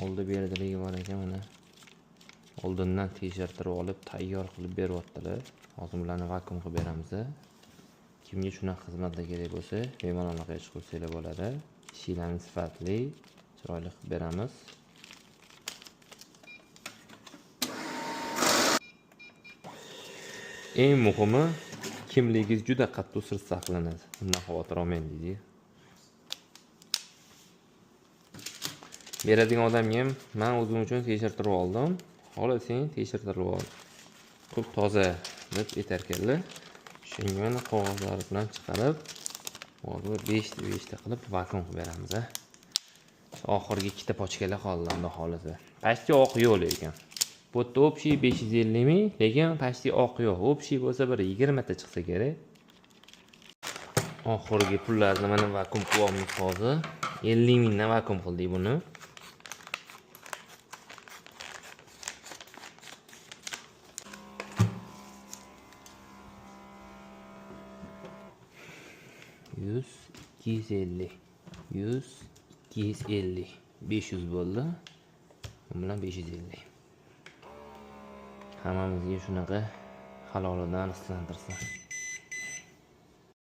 oldi berdiligi bor ekan, mana oldindan tekshirtirib olib tayyor qilib beryaptilar. Hozir bularni vakuum qilib beramiz. Kimga shunaqa xizmatlar kerak bo'lsa, bemalol aloqaga chiqsanglar bo'ladi. Ishlarni sifatli, chiroyli qilib beramiz. Eng muhimi, kimligingiz juda qattiq sir saqlanadi. Bundan xavotir olmang deydi. Beradigan odamga ham men o'zim uchun tekshirtirib oldim. Xohlasang tekshirtirib ol. Ko'p toza deb aytarkanlar. Shunga mana qog'ozlar bilan chiqarib, hozir 5 ta qilib vakuum qilib beramiz. Oxirgi ikkita pochkalar qoldi, Xudo xolisa. Pastga oq yo'q lekin. Bu yerda общий 550 ming, lekin pastga oq yo'q. Общий bo'lsa bir 20 ta chiqsa kerak. Oxirgi pullarni mana vakuum qilyapmiz hozir. 50 mingdan vakuum qildik buni. Yüz, 250, 100, 250, 500 bo'ldi. Bu bilan 550. Hammamizga shunaqa halolidan rizqlantirsin.